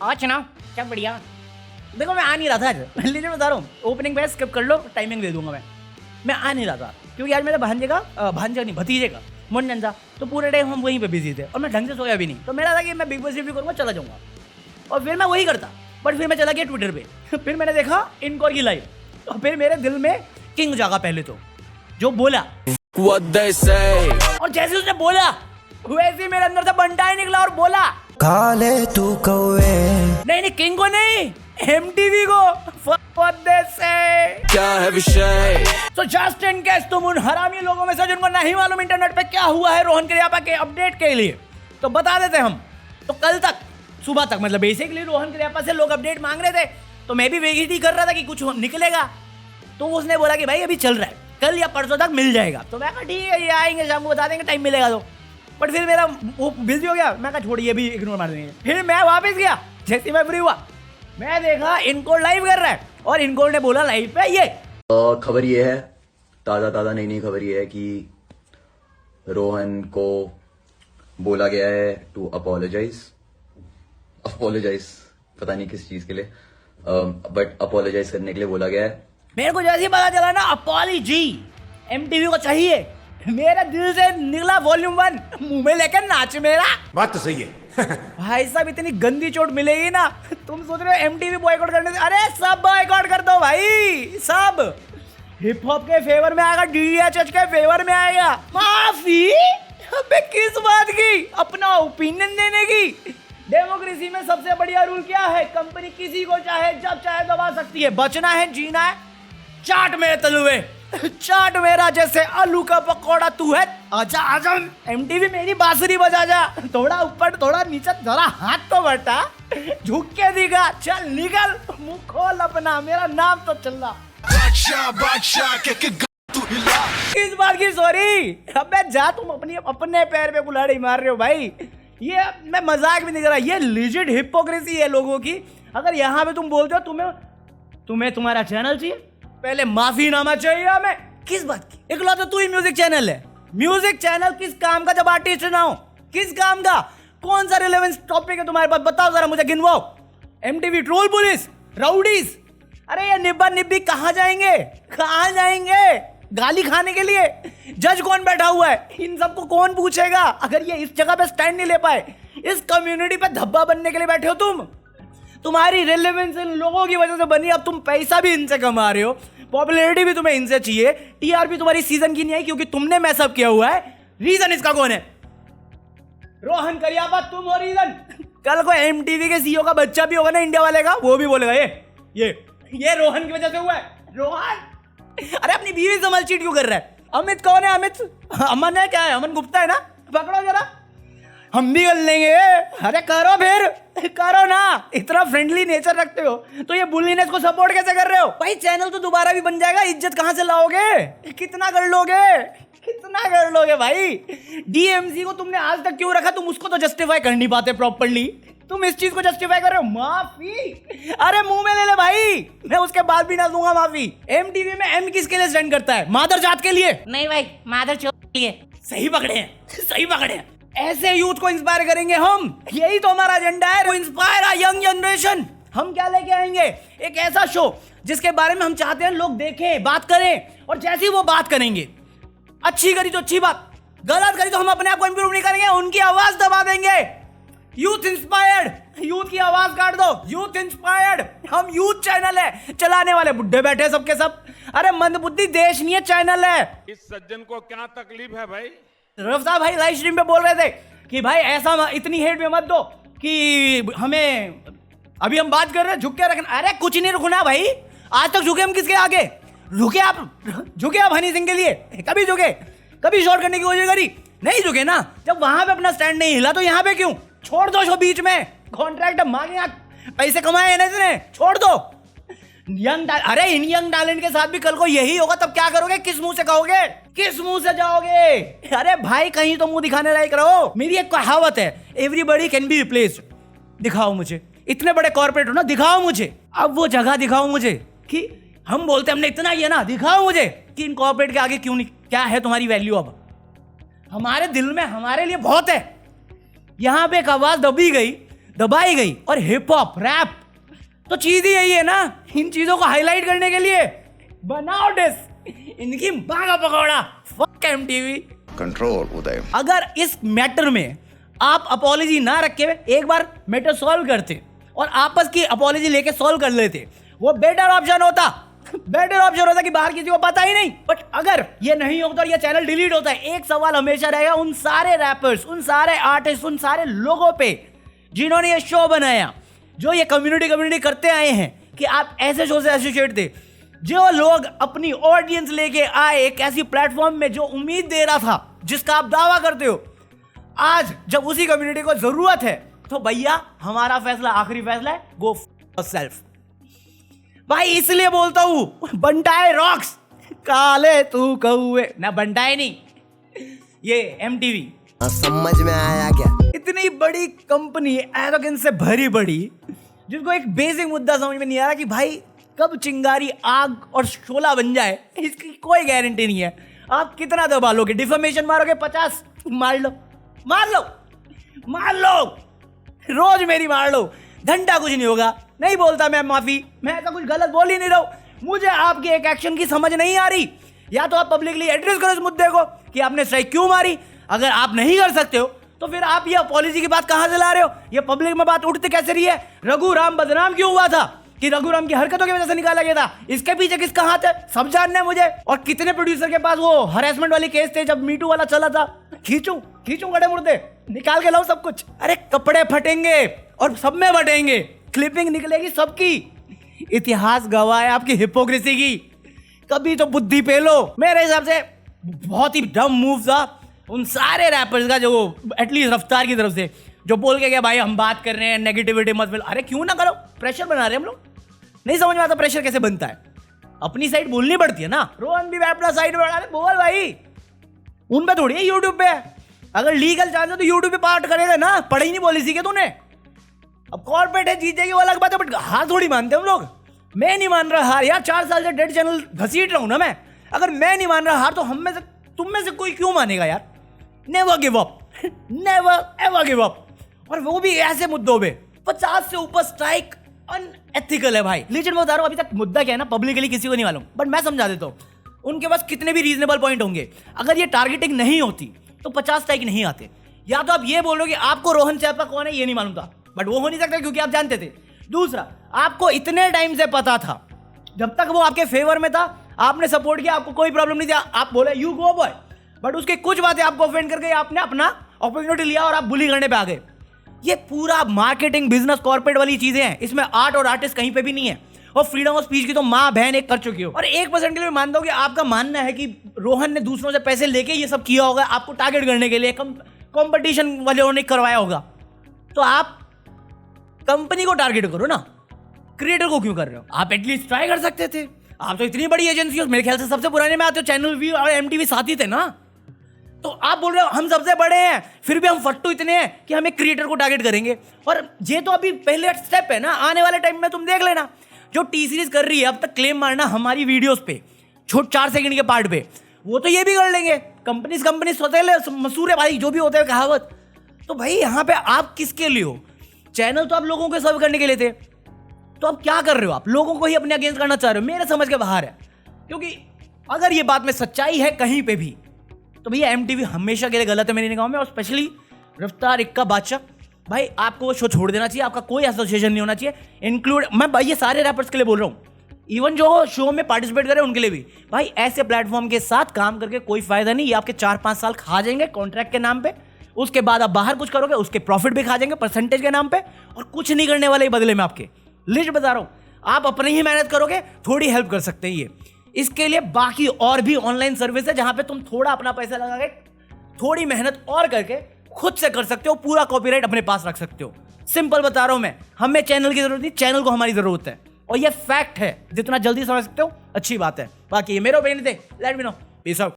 आज ना क्या बढ़िया। देखो मैं आ नहीं रहा था आज, लीजिए बता रहा हूँ, ओपनिंग पे स्किप कर लो, टाइमिंग दे दूंगा मैं आ नहीं रहा था क्योंकि आज मेरे भांजे नहीं भतीजे का मुंडन था, तो पूरे टाइम हम वहीं पे बिजी थे और मैं ढंग से सोया भी नहीं, तो मेरा था कि मैं बिग बॉस रिव्यू करूँगा, चला जाऊँगा और फिर मैं वही करता, बट फिर मैं चला गया ट्विटर पे फिर मैंने देखा इनकोर की लाइव, तो फिर मेरे दिल में किंग जागा पहले तो, जो बोला और जैसे उसने बोला वैसे ही मेरे अंदर से बंटा ही निकला और बोला काले तू कौवे नहीं किंग को नहीं, एमटीवी को। क्या है विषय? So just in case तुम उन हरामी लोगों में से जिनको नहीं मालूम इंटरनेट पे क्या हुआ है रोहन क्रियापा के अपडेट के लिए, तो बता देते हम। तो कल तक सुबह तक मतलब बेसिकली रोहन क्रियापा से लोग अपडेट मांग रहे थे, तो मैं भी वेट ही कर रहा था कि कुछ निकलेगा, तो उसने बोला कि भाई अभी चल रहा है, कल या परसों तक मिल जाएगा। तो मैं कहा ठीक है, ये आएंगे शाम को बता देंगे, टाइम मिलेगा तो। बट फिर मेरा वो बिजी हो गया, मैं कहा छोड़िए अभी इग्नोर मार देंगे। फिर मैं वापस गया, जैसे मैं फ्री हुआ मैं देखा इनको लाइव कर रहा है और इनको ने बोला लाइव पे ये खबर ये है, ताज़ा नई खबर ये है कि रोहन को बोला गया है टू अपोलोजाइज पता नहीं किस चीज के लिए, बट अपोलोजाइज करने के लिए बोला गया है। मेरे को जैसे ही पता चला ना अपॉलॉजी एमटीवी को चाहिए, मेरे दिल से निकला वॉल्यूम 1 मुंह में लेकर नाच मेरा। बात तो सही है भाई साहब इतनी गंदी चोट मिलेगी ना, तुम सोच रहे हो एमटीवी बॉयकॉट करने से, अरे सब बॉयकॉट कर दो भाई, सब हिप हॉप के फेवर में आएगा, डीएचएच के फेवर में आएगा। माफी अबे किस बात की? अपना ओपिनियन देने की। डेमोक्रेसी में सबसे बढ़िया रूल क्या है? कंपनी किसी को चाहे जब चाहे दबा सकती है, बचना है जीना है, चाट मेरे तलुए चाट मेरा जैसे आलू का पकौड़ा तू है, आजा आजा एमटीवी मेरी बांसुरी बजा जा, थोड़ा ऊपर थोड़ा नीचे, जरा हाथ तो बटा, झुक के दिखा, चल निकल, मुंह खोल अपना, मेरा नाम तो चल रहा। किस बात की सॉरी? अबे जा, तुम अपने पैर पे कुल्हाड़ी मार रहे हो भाई, ये मैं मजाक भी नहीं कर रहा, ये लिजिट हिपोक्रेसी है लोगों की। अगर यहाँ पे तुम बोलते हो तुम्हें तुम्हारा चैनल चाहिए, पहले माफीनामा चाहिए हमें। किस बात की? इकलौता तू ही म्यूजिक चैनल है, म्यूजिक चैनल किस काम का जब आर्टिस्ट ना हो? किस काम का? कौन सा रिलेवेंस टॉपिक है तुम्हारे पास? बताओ जरा मुझे, गिनवाओ। एमटीवी ट्रोल पुलिस, राउडीज, अरे ये निब्बा निब्बी कहाँ जाएंगे? गाली खाने के लिए जज कौन बैठा हुआ है? इन सबको कौन पूछेगा? अगर ये इस जगह पे स्टैंड नहीं ले पाए, इस कम्युनिटी पे धब्बा बनने के लिए बैठे हो तुम, तुम्हारी रिलेवेंस इन लोगों की वजह से बनी, अब तुम पैसा भी इनसे कमा रहे हो, पॉपुलैरिटी भी तुम्हें इनसे चाहिए, टीआरपी तुम्हारी सीजन की नहीं आई क्योंकि तुमने मैसअप किया हुआ है। रीजन इसका कौन है? रोहन करियापा तुम हो रीजन। कल को एमटीवी के सीईओ का बच्चा भी होगा ना इंडिया वाले का, वो भी बोलेगा ये रोहन की वजह से हुआ है। रोहन अरे अपनी बीवी से मलचीट क्यों कर रहा है? अमित कौन है? अमित अमन है, क्या है? अमन गुप्ता है ना, पकड़ो जरा, हम भी कर लेंगे। अरे करो फिर, करो ना, इतना फ्रेंडली नेचर रखते हो तो ये बुलीनेस को सपोर्ट कैसे कर रहे हो भाई? चैनल तो दोबारा भी बन जाएगा, इज्जत कहां से लाओगे? कितना कर लोगे भाई? डीएमसी को तुमने आज तक क्यों रखा? तुम उसको तो जस्टिफाई कर नहीं पाते प्रॉपर्ली, तुम इस चीज को जस्टिफाई कर रहे हो। माफी, अरे मुंह में ले भाई, मैं उसके बाद भी ना दूंगा माफी। एमटीवी में एम किसके लिए स्टैंड करता है? मादर जात के लिए? नहीं भाई, मादर चोद के लिए। सही पकड़े हैं। ऐसे यूथ को इंस्पायर करेंगे हम, यही तो हमारा एजेंडा है, to inspire a young generation. हम क्या लेके आएंगे? एक ऐसा शो जिसके बारे में हम चाहते हैं लोग देखें, बात करें, और जैसे ही वो बात करेंगे, अच्छी करी तो अच्छी बात, गलत करी तो हम अपने आप को इंप्रूव नहीं करेंगे, उनकी आवाज दबा देंगे। यूथ इंस्पायर्ड, यूथ की आवाज काट दो, यूथ इंस्पायर्ड। हम यूथ चैनल है, चलाने वाले बुड्ढे बैठे सबके सब। अरे मंदबुद्धि देश नहीं है, चैनल है। इस सज्जन को क्या तकलीफ है भाई? रफ्ता भाई लाइव स्ट्रीम पे बोल रहे थे कि भाई ऐसा इतनी हेट में मत दो कि हमें, अभी हम बात कर रहे हैं झुक के रखना। अरे कुछ नहीं रुकना भाई, आज तक झुके हम किसके आगे? झुके आप हनी सिंह के लिए? कभी झुके? कभी शॉर्ट करने की कोशिश करी? नहीं झुके ना। जब वहां पे अपना स्टैंड नहीं हिला तो यहाँ पे क्यों? छोड़ दो शो बीच में, कॉन्ट्रैक्ट मांगे, पैसे कमाए ना इसने, छोड़ दो। अरे इन यंग टैलेंट के साथ भी कल को यही होगा, तब क्या करोगे? किस मुंह से कहोगे? किस मुंह से जाओगे? अरे भाई कहीं तो मुंह दिखाने लायक रहो। मेरी एक कहावत है, एवरीबॉडी कैन बी रिप्लेस्ड। दिखाओ मुझे, इतने बड़े कॉर्पोरेट हो ना, दिखाओ मुझे, अब वो जगह दिखाओ मुझे कि हम बोलते हमने इतना ही है ना, दिखाओ मुझे कि इन कॉर्पोरेट के आगे क्यों नहीं, क्या है तुम्हारी वैल्यू? अब हमारे दिल में हमारे लिए बहुत है। यहां पे एक आवाज दबी गई, दबाई गई। और हिप हॉप रैप तो चीज ही यही है ना, इन चीजों को हाईलाइट करने के लिए बनाओ डिस, इनकी बागा पकौड़ा। फक एमटीवी। कंट्रोल उदय। अगर इस मैटर में आप अपॉलॉजी ना रखे एक बार मैटर सॉल्व करते और आपस की अपॉलॉजी लेके सॉल्व कर लेते, वो बेटर ऑप्शन होता। बेटर ऑप्शन होता कि बाहर किसी को पता ही नहीं। बट अगर ये नहीं होता और ये चैनल डिलीट होता है, एक सवाल हमेशा रहेगा उन सारे रैपर्स, उन सारे आर्टिस्ट, उन सारे लोगों पे जिन्होंने ये शो बनाया, जो ये कम्युनिटी करते आए हैं कि आप ऐसे शो से एसोसिएट थे। जो लोग अपनी ऑडियंस लेके आए एक ऐसी प्लेटफॉर्म में जो उम्मीद दे रहा था, जिसका आप दावा करते हो, आज जब उसी कम्युनिटी को जरूरत है तो भैया हमारा फैसला आखिरी फैसला है, गो सेल्फ। भाई इसलिए बोलता हूं बंटाए रॉक्स, काले तू कौए ना, बंटाए नहीं, ये एमटीवी। समझ में आया क्या? इतनी बड़ी कंपनी एरोगेंस से भरी पड़ी, जिसको एक बेसिक मुद्दा समझ में नहीं आ रहा कि भाई कब चिंगारी आग और शोला बन जाए, इसकी कोई गारंटी नहीं है। आप कितना दबा लोगे, डिफेमेशन मारोगे 50, मार लो मार लो मार लो, रोज मेरी मार लो, घंटा कुछ नहीं होगा। नहीं बोलता मैं माफी, मैं ऐसा कुछ गलत बोल ही नहीं रहा हूं। मुझे आपके एक एक्शन की समझ नहीं आ रही, या तो आप पब्लिकली एड्रेस करो इस मुद्दे को कि आपने स्ट्राइक क्यों मारी। अगर आप नहीं कर सकते हो तो फिर आप ये पॉलिसी की बात कहां से ला रहे हो? ये पब्लिक में बात उठते कैसे रही है? रघुराम बदनाम क्यों हुआ था कि रघुराम की हरकतों की वजह से निकाला गया था? इसके पीछे किसका हाथ है सब जानना है मुझे। और कितने प्रोड्यूसर के पास वो हरेसमेंट वाली केस थे जब मीटू वाला चला था। खींचूं गड़े मुर्दे, निकाल के लाओ सब कुछ। अरे कपड़े फटेंगे और सब में बटेंगे, क्लिपिंग निकलेगी सबकी। इतिहास गवाह है आपकी हिपोक्रेसी की, कभी तो बुद्धि पे लो। मेरे हिसाब से बहुत ही डम मूव था उन सारे रैपर्स का, जो एटलीस्ट रफ्तार की तरफ से, जो बोल के गया भाई हम बात कर रहे हैं, नेगेटिविटी मत फैलाओ। अरे क्यों ना करो, प्रेशर बना रहे हैं हम लोग। नहीं समझ में आता प्रेशर कैसे बनता है, अपनी साइड बोलनी पड़ती है ना। रोहन भी अपना साइड में, अरे बोल भाई, उन पे थोड़ी है यूट्यूब पे। अगर लीगल चांस है तो यूट्यूब पे पार्ट करेगा ना, पढ़े ही नहीं पॉलिसी के तूने। अब कॉर्पोरेट है, जीतेगी वो अलग बात है, बट हार थोड़ी मानते हम लोग। मैं नहीं मान रहा हार यार, 4 साल से डेड चैनल घसीट रहा हूं ना मैं। अगर मैं नहीं मान रहा हार तो हम में से, तुम में से कोई क्यों मानेगा यार? Never give up, never ever give up. और वो भी ऐसे मुद्दों पे 50 से ऊपर स्ट्राइक अनएथिकल है भाई। लीजिए मैं बता रहा हूं, अभी तक मुद्दा क्या है ना, पब्लिकली किसी को नहीं मालूम, बट मैं समझा देता हूं। उनके पास कितने भी रीजनेबल पॉइंट होंगे, अगर ये टारगेटिंग नहीं होती तो 50 स्ट्राइक नहीं आते। या तो आप ये बोलो कि आपको रोहन चैपा कौन है ये नहीं मालूम था, बट वो हो नहीं सकता क्योंकि आप जानते थे। दूसरा, आपको इतने टाइम से पता था, जब तक वो आपके फेवर में था आपने सपोर्ट किया, आपको कोई प्रॉब्लम नहीं था, आप बोले यू गो बॉय। बट उसके कुछ बातें आपको ऑफेंड कर गई, आपने अपना अपॉर्चुनिटी लिया और आप बुली करने पे आ गए। ये पूरा मार्केटिंग बिजनेस कॉर्पोरेट वाली चीजें हैं, इसमें आर्ट और आर्टिस्ट कहीं पे भी नहीं है। और फ्रीडम ऑफ स्पीच की तो माँ बहन एक कर चुकी हो। और 1% के लिए मानता हूं कि आपका मानना है कि रोहन ने दूसरों से पैसे लेके ये सब किया होगा, आपको टारगेट करने के लिए, कंपटीशन वाले ने करवाया होगा। तो आप कंपनी को टारगेट करो ना, क्रिएटर को क्यों कर रहे हो? आप एटलीस्ट ट्राई कर सकते थे। आप तो इतनी बड़ी एजेंसी हो, मेरे ख्याल से सबसे पुराने में आते हो, चैनल वी और एमटीवी साथ ही थे ना। तो आप बोल रहे हो हम सबसे बड़े हैं, फिर भी हम फट्टू इतने हैं कि हम एक क्रिएटर को टारगेट करेंगे। और ये तो अभी पहले स्टेप है ना, आने वाले टाइम में तुम देख लेना, जो टी सीरीज कर रही है अब तक क्लेम मारना हमारी वीडियोस पे, छोट 4 सेकंड के पार्ट पे, वो तो ये भी कर लेंगे। कंपनी सोतेले मसूरे भाई, जो भी होते हैं कहावत। तो भाई यहाँ पे आप किसके लिए हो? चैनल तो आप लोगों को सर्व करने के लिए थे, तो अब क्या कर रहे हो? आप लोगों को ही अपने अगेंस्ट करना चाह रहे हो, मेरे समझ के बाहर है। क्योंकि अगर ये बात में सच्चाई है कहीं पे भी, तो भैया एमटीवी हमेशा के लिए गलत है मेरी निगाहों में। और स्पेशली रफ्तार इक्का बादशाह, भाई आपको वो शो छोड़ देना चाहिए, आपका कोई एसोसिएशन नहीं होना चाहिए। इंक्लूड मैं भाई ये सारे रैपर्स के लिए बोल रहा हूँ, इवन जो शो में पार्टिसिपेट करे उनके लिए भी। भाई ऐसे प्लेटफॉर्म के साथ काम करके कोई फायदा नहीं। ये आपके 4-5 साल खा जाएंगे कॉन्ट्रैक्ट के नाम पे, उसके बाद आप बाहर कुछ करोगे, उसके प्रॉफिट भी खा जाएंगे परसेंटेज के नाम पे, और कुछ नहीं करने वाले बदले में आपके। लिस्ट बता रहा हूँ, आप अपनी ही मेहनत करोगे, थोड़ी हेल्प कर सकते हैं ये। इसके लिए बाकी और भी ऑनलाइन सर्विस है जहां पे तुम थोड़ा अपना पैसा लगा के थोड़ी मेहनत और करके खुद से कर सकते हो, पूरा कॉपीराइट अपने पास रख सकते हो। सिंपल बता रहा हूं मैं, हमें चैनल की जरूरत नहीं, चैनल को हमारी जरूरत है। और ये फैक्ट है, जितना जल्दी समझ सकते हो अच्छी बात है। बाकी ये मेरे ओपिनियन थे, let me know, peace out.